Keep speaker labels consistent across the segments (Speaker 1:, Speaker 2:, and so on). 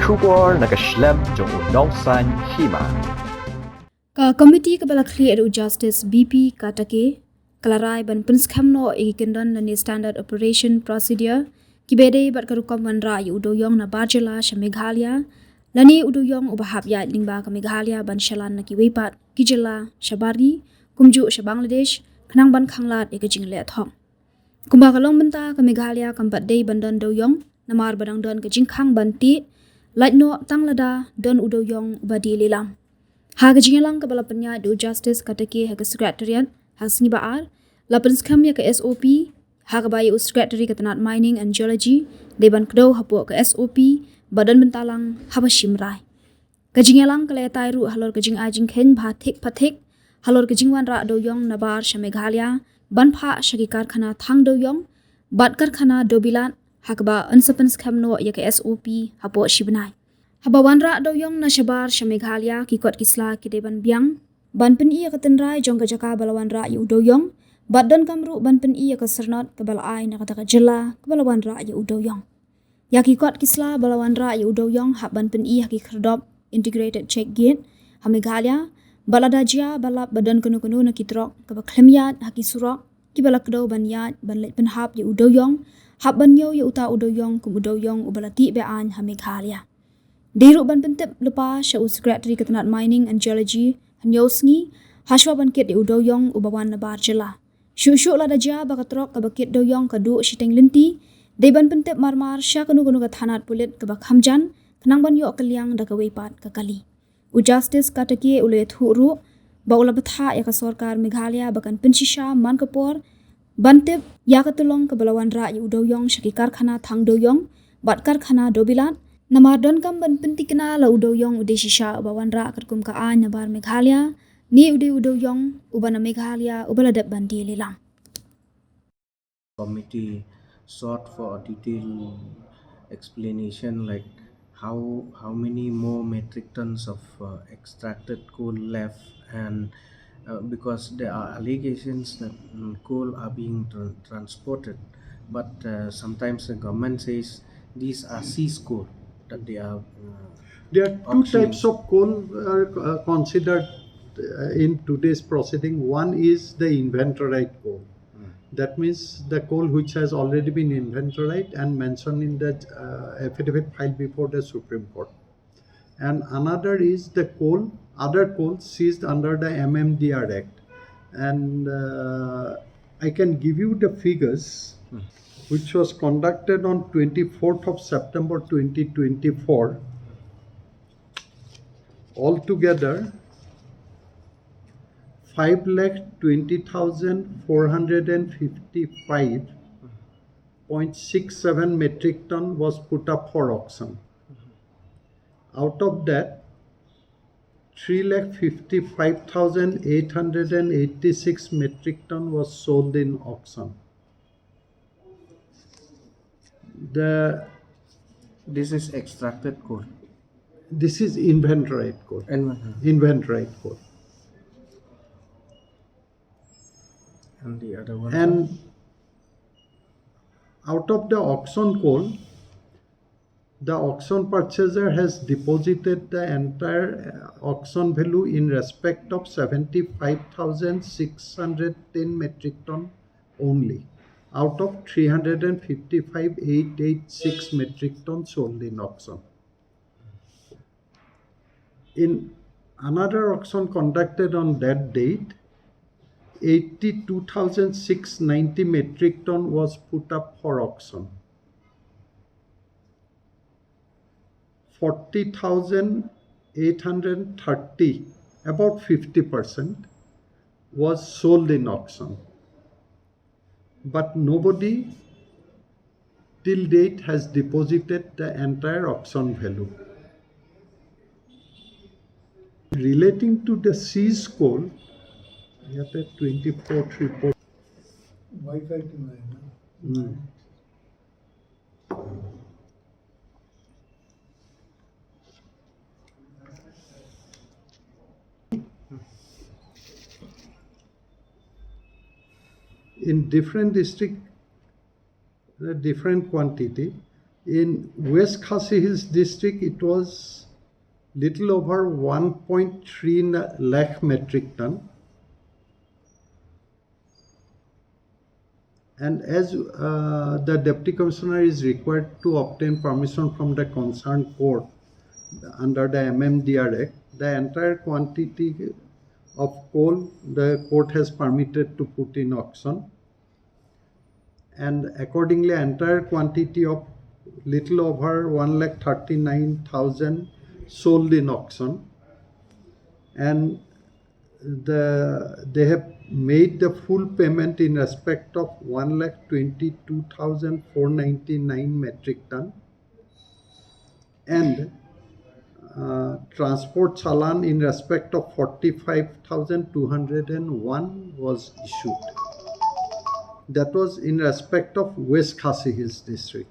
Speaker 1: Shubor Nakashlem Jong Nongsan Hima.
Speaker 2: Committee kabala clear justice BP Katakey kalarai ban Pynskhem no ikindan na standard operation procedure kibede bat karukam Wanrah Dewïong Nabar Jylla Meghalaya lani Dewïong ubahap ya lingba ka Meghalaya ban Shalan na kiwepat Jylla Shabari kumju Bangladesh khnang ban khanglat ikajing le thong kumba kalong benta ka Meghalaya kampat dei bandan Dewïong namar badang don ka jingkhang banti laitno tanglada don Dewïong badi lilam Haga Jylla kabala penya do justice Katakey haga secretariat hasni baar la Pynskhem ya ka SOP haga bayi secretary katanat mining and geology deban kdo hapo ka SOP badan bentalang Haba shimrai ka Jylla kala tairu halor ka jing ajing khen phathik halor ka jing Wanrah Dewïong Nabar Meghalaya banpha shagi karkhana thang Dewïong bat karkhana dobilat hakba ansa Pynskhem no ya ka SOP hapo shibnai Haba Wanrah Dewïong na Shabar Meghalaya kikot kisla kideban biang ban pen iya katenrai jong kajaka bala Wanrah Dewïong badan kamru ban pen iya kasernot kabala ai na kata Jylla kabala Wanrah Dewïong ya kikot kisla bala Wanrah Dewïong hab ban pen iya ki kherdop integrated check gate ha Meghalaya bala dajia bala badan kanu na kitrok kaba khlemiat haki surok kibala kdo ban yat ban let pen hab Dewïong hab ban yo uta Dewïong kum Dewïong ubalati be an ha Meghalaya Diru ban pentip lepa sya secretary katanat mining and geology hanyosngi haswa ban kit Dewïong ubawan Nabar Jylla. Syuk la daja bakatrok kabakit Dewïong kadu shiteng linti de ban pentip marmar sya kanu ka thanat pulit kabak hamjan kenang ban yo kaliang da kawepat kakali. Justice Katakey ule thuru baula betha ya ka sarkar Meghalaya bakan pensisha man kapor bantip ya katulong kabala Wanrah Dewïong syaki karkhana thang Dewïong bat karkhana dobilat Namar don kam ban pentikna la Dewïong udesisha uba Wanrah katkum ka an Nabar Meghalaya ni Dewïong ubana Meghalaya ubala dap bandi lilang.
Speaker 3: Committee sought for a detailed explanation like how many more metric tons of extracted coal left and because there are allegations that coal are being transported but sometimes the government says these are seized coal that they are
Speaker 4: there are two types of coal are considered in today's proceeding. One is the inventoried coal. That means the coal which has already been inventoried and mentioned in the affidavit filed before the Supreme Court. And another is the coal, other coal seized under the MMDR Act. And I can give you the figures which was conducted on 24th of September 2024. Altogether, 5,20,455.67 metric ton was put up for auction. Out of that, 3,55,886 metric ton was sold in auction.
Speaker 3: This is extracted coal.
Speaker 4: This is inventoried coal. Inventoried coal.
Speaker 3: And the other one.
Speaker 4: And out of the auction coal, the auction purchaser has deposited the entire auction value in respect of 75,610 metric ton only, out of 355,886 metric ton sold in auction. In another auction conducted on that date, 82,690 metric ton was put up for auction. 40,830, about 50%, was sold in auction. But nobody till date has deposited the entire auction value. Relating to the seized coal, we have a 24th report. In different district, different quantity. In West Khasi Hills district, it was little over 1.3 lakh metric ton. And as the Deputy Commissioner is required to obtain permission from the concerned court under the MMDR Act, the entire quantity of coal the court has permitted to put in auction. And accordingly, entire quantity of little over 1,39,000 sold in auction. And they have made the full payment in respect of 1,22,499 metric ton, and transport Shalan in respect of 45,201 was issued. That was in respect of West Khasi Hills district.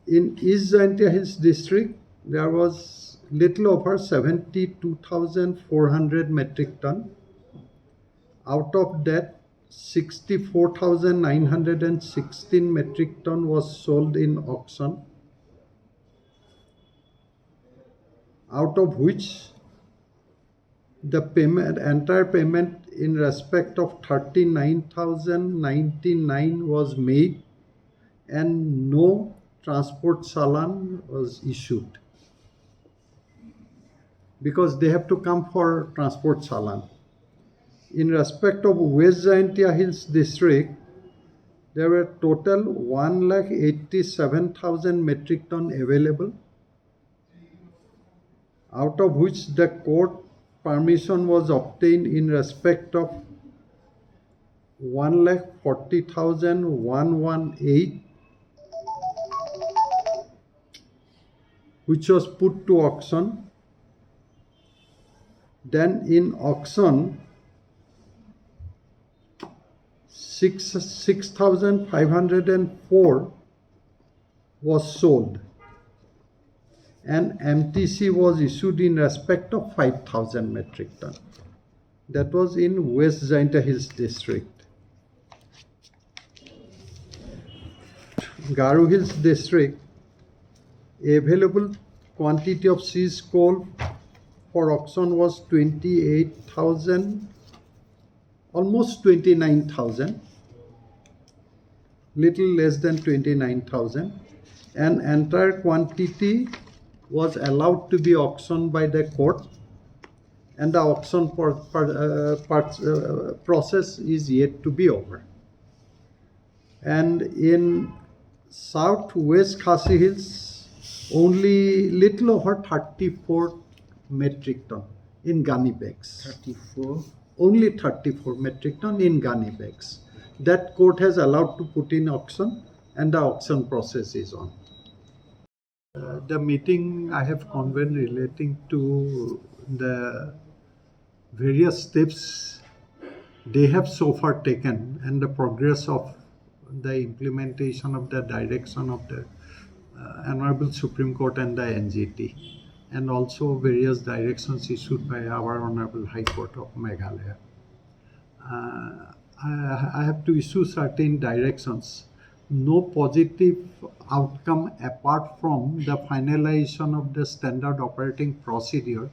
Speaker 4: In East Jaintia Hills district, there was little over 72,400 metric ton. Out of that, 64,916 metric ton was sold in auction, out of which the entire payment in respect of 39,099 was made, and no transport Shalan was issued, because they have to come for transport Shalan. In respect of West Jaintia Hills district, there were total 1,87,000 metric ton available, out of which the court permission was obtained in respect of 1,40,118, which was put to auction. Then in auction, 6,504 was sold, and MTC was issued in respect of 5,000 metric ton. That was in West Jaintia Hills district. Garo Hills district, available quantity of seized coal for auction was 28,000, almost 29,000, little less than 29,000, and entire quantity was allowed to be auctioned by the court, and the auction process is yet to be over. And in southwest Khasi Hills, only little over 34 metric ton in gunny bags.
Speaker 3: 34?
Speaker 4: Only 34 metric ton in gunny bags. That court has allowed to put in auction, and the auction process is on. The meeting I have convened relating to the various steps they have so far taken, and the progress of the implementation of the direction of the Honorable Supreme Court and the NGT, and also various directions issued by our Honorable High Court of Meghalaya. I have to issue certain directions. No positive outcome apart from the finalization of the standard operating procedure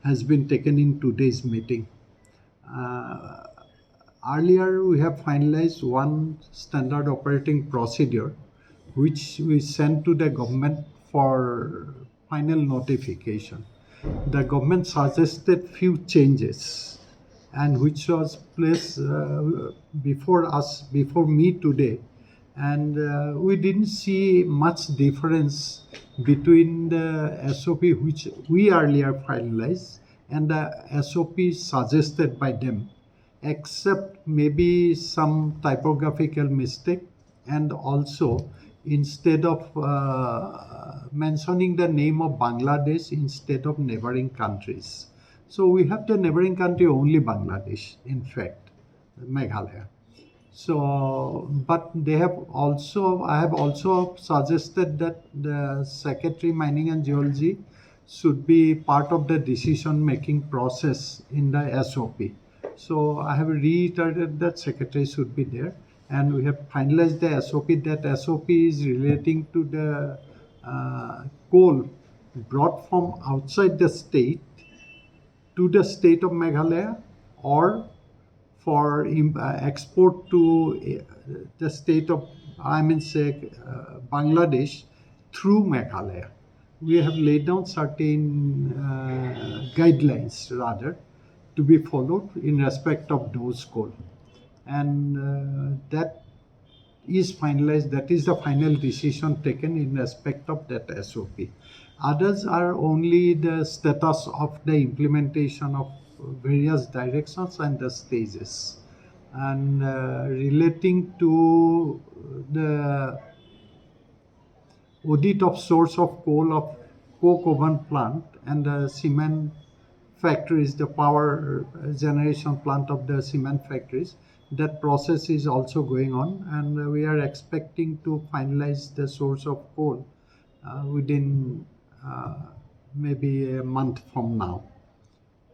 Speaker 4: has been taken in today's meeting. Earlier, we have finalized one standard operating procedure, which we sent to the government for final notification. The government suggested few changes, and which was placed before me today, and we didn't see much difference between the SOP which we earlier finalized and the SOP suggested by them, except maybe some typographical mistake, and also instead of mentioning the name of Bangladesh instead of neighboring countries. So we have the neighboring country only Bangladesh, in fact, Meghalaya. So, but I have also suggested that the Secretary Mining and Geology should be part of the decision-making process in the SOP. So I have reiterated that Secretary should be there, and we have finalized the SOP. That SOP is relating to the coal brought from outside the state to the state of Meghalaya or for export to the state of, Bangladesh through Meghalaya. We have laid down certain guidelines rather to be followed in respect of those coal. And that is finalized, that is the final decision taken in respect of that SOP. Others are only the status of the implementation of various directions and the stages. And relating to the audit of source of coal of coke oven plant and the cement factories, the power generation plant of the cement factories, that process is also going on, and we are expecting to finalize the source of coal within maybe a month from now.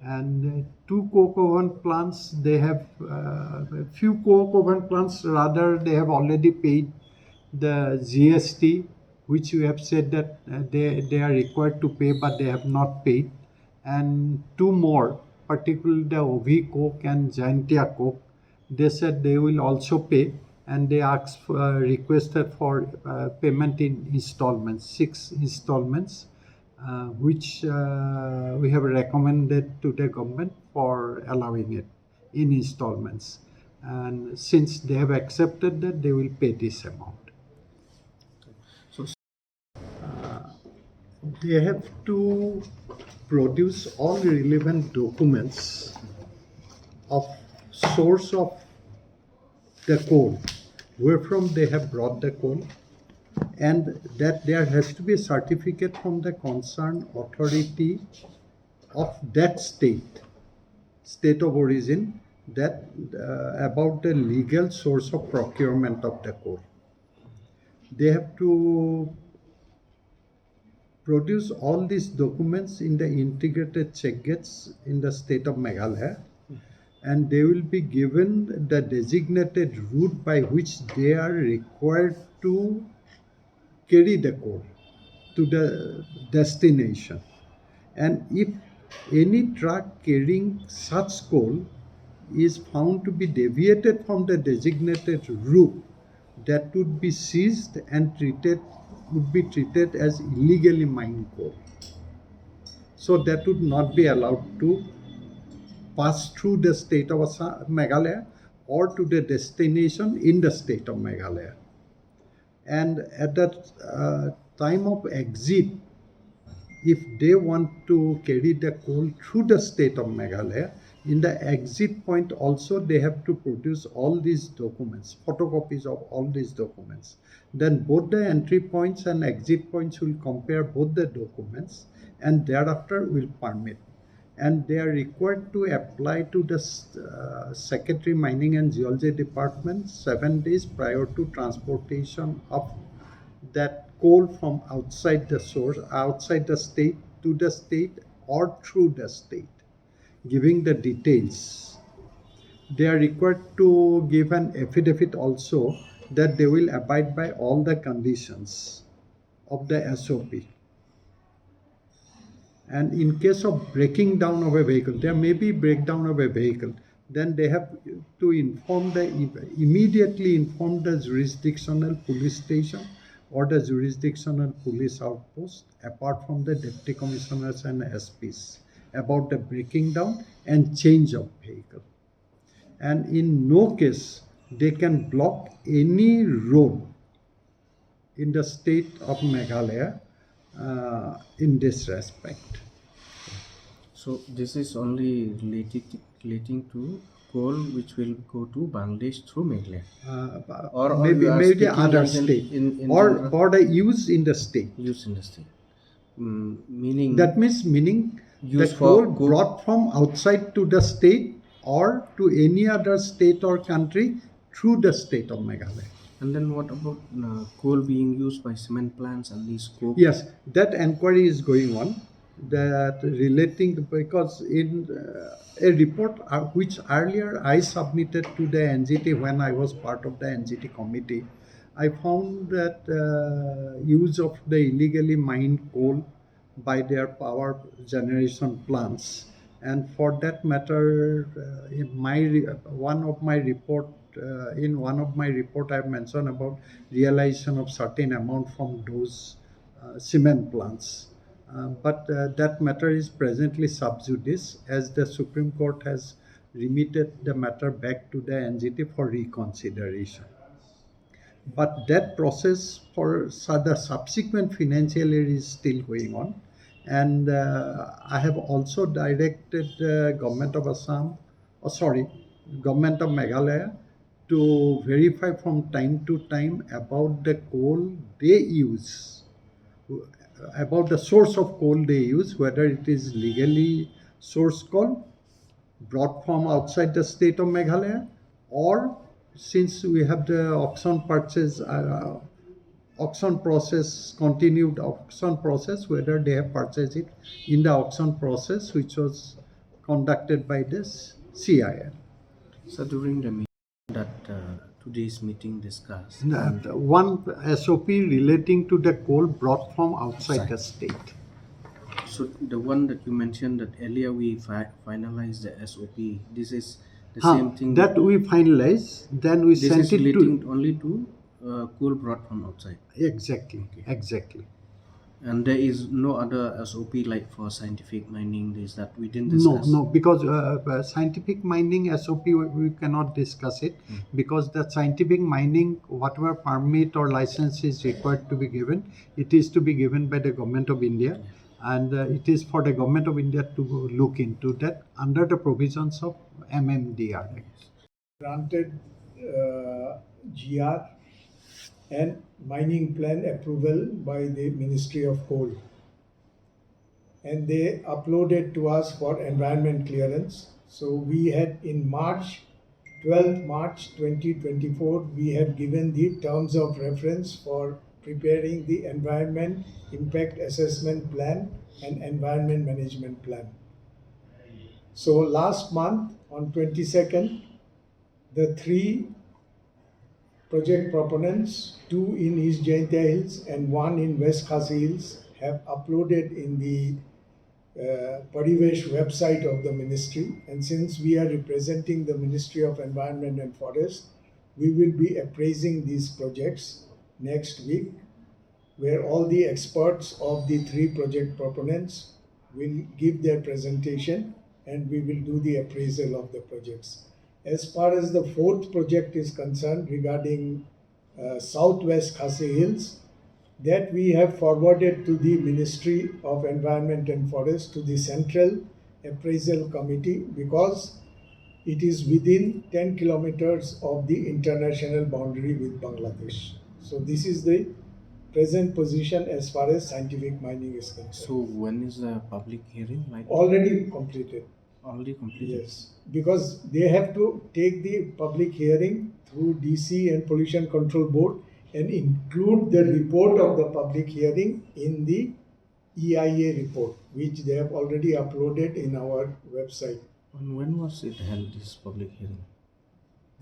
Speaker 4: And two coke oven plants, they have a few coke oven plants rather, they have already paid the GST, which we have said that they are required to pay, but they have not paid. And two more, particularly the OV coke and Giantia coke, they said they will also pay, and they requested for payment in installments, 6 installments, which we have recommended to the government for allowing it in installments. And since they have accepted that, they will pay this amount.
Speaker 3: So
Speaker 4: They have to produce all relevant documents of source of the coal, where from they have brought the coal, and that there has to be a certificate from the concerned authority of that state of origin, that about the legal source of procurement of the coal. They have to produce all these documents in the integrated check gates in the state of Meghalaya, and they will be given the designated route by which they are required to carry the coal to the destination. And if any truck carrying such coal is found to be deviated from the designated route, that would be seized and would be treated as illegally mined coal. So that would not be allowed to pass through the state of Meghalaya or to the destination in the state of Meghalaya. And at that time of exit, if they want to carry the coal through the state of Meghalaya, in the exit point also they have to produce all these documents, photocopies of all these documents. Then both the entry points and exit points will compare both the documents, and thereafter will permit. And they are required to apply to the Secretary Mining and Geology Department 7 days prior to transportation of that coal from outside the source, outside the state to the state or through the state, giving the details. They are required to give an affidavit also that they will abide by all the conditions of the SOP. And in case of breaking down of a vehicle, there may be breakdown of a vehicle, then they have to immediately inform the jurisdictional police station or the jurisdictional police outpost, apart from the deputy commissioners and SPs, about the breaking down and change of vehicle. And in no case they can block any road in the state of Meghalaya in this respect.
Speaker 3: So this is only relating to coal which will go to Bangladesh through Meghalaya, or
Speaker 4: maybe other state, or for the use in the state.
Speaker 3: Use in the state. Meaning
Speaker 4: that means the coal brought from outside to the state or to any other state or country through the state of Meghalaya.
Speaker 3: And then what about coal being used by cement plants and these coke?
Speaker 4: Yes, that inquiry is going on, that relating, because in a report which earlier I submitted to the NGT when I was part of the NGT committee, I found that use of the illegally mined coal by their power generation plants, and for that matter, in one of my report, I have mentioned about realization of certain amount from those cement plants. But that matter is presently sub judice, as the Supreme Court has remitted the matter back to the NGT for reconsideration. But that process for the subsequent financial year is still going on, and I have also directed the government of Assam, government of Meghalaya, to verify from time to time about the coal they use, about the source of coal they use, whether it is legally sourced coal brought from outside the state of Meghalaya, or since we have the continued auction process, whether they have purchased it in the auction process which was conducted by this CIL.
Speaker 3: So during the meeting that today's meeting discussed,
Speaker 4: One SOP relating to the coal brought from outside the state.
Speaker 3: so the one that you mentioned that earlier we finalized the SOP, this is the same thing
Speaker 4: that we finalized, then we
Speaker 3: this
Speaker 4: sent
Speaker 3: is
Speaker 4: it
Speaker 3: relating
Speaker 4: to.
Speaker 3: only to coal brought from outside,
Speaker 4: Exactly, exactly.
Speaker 3: and there is no other SOP like for scientific mining. This that we didn't discuss.
Speaker 4: No, because scientific mining SOP we cannot discuss it, because the scientific mining, whatever permit or license is required to be given, it is to be given by the government of India, and it is for the government of India to look into that under the provisions of MMDR.
Speaker 5: Granted GR and mining plan approval by the Ministry of Coal, and they uploaded to us for environment clearance. So we had in March 12th March 2024, we had given the terms of reference for preparing the environment impact assessment plan and environment management plan. So last month on 22nd, the three project proponents, two in East Jaintia Hills and one in West Khasi Hills, have uploaded in the Parivesh website of the ministry. And since we are representing the Ministry of Environment and Forest, we will be appraising these projects next week, where all the experts of the three project proponents will give their presentation and we will do the appraisal of the projects. As far as the fourth project is concerned regarding Southwest Khasi Hills, that we have forwarded to the Ministry of Environment and Forest, to the Central Appraisal Committee, because it is within 10 kilometers of the international boundary with Bangladesh. So this is the present position as far as scientific mining is concerned.
Speaker 3: So when is the public hearing? Like
Speaker 5: Already completed.
Speaker 3: already completed?
Speaker 5: Yes, because they have to take the public hearing through DC and Pollution Control Board and include the report of the public hearing in the EIA report, which they have already uploaded in our website.
Speaker 3: And when was it held, this public hearing?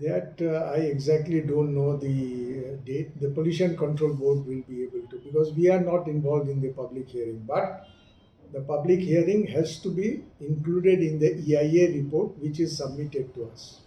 Speaker 5: That I exactly don't know the date. The Pollution Control Board will be able to, because we are not involved in the public hearing. But the public hearing has to be included in the EIA report, which is submitted to us.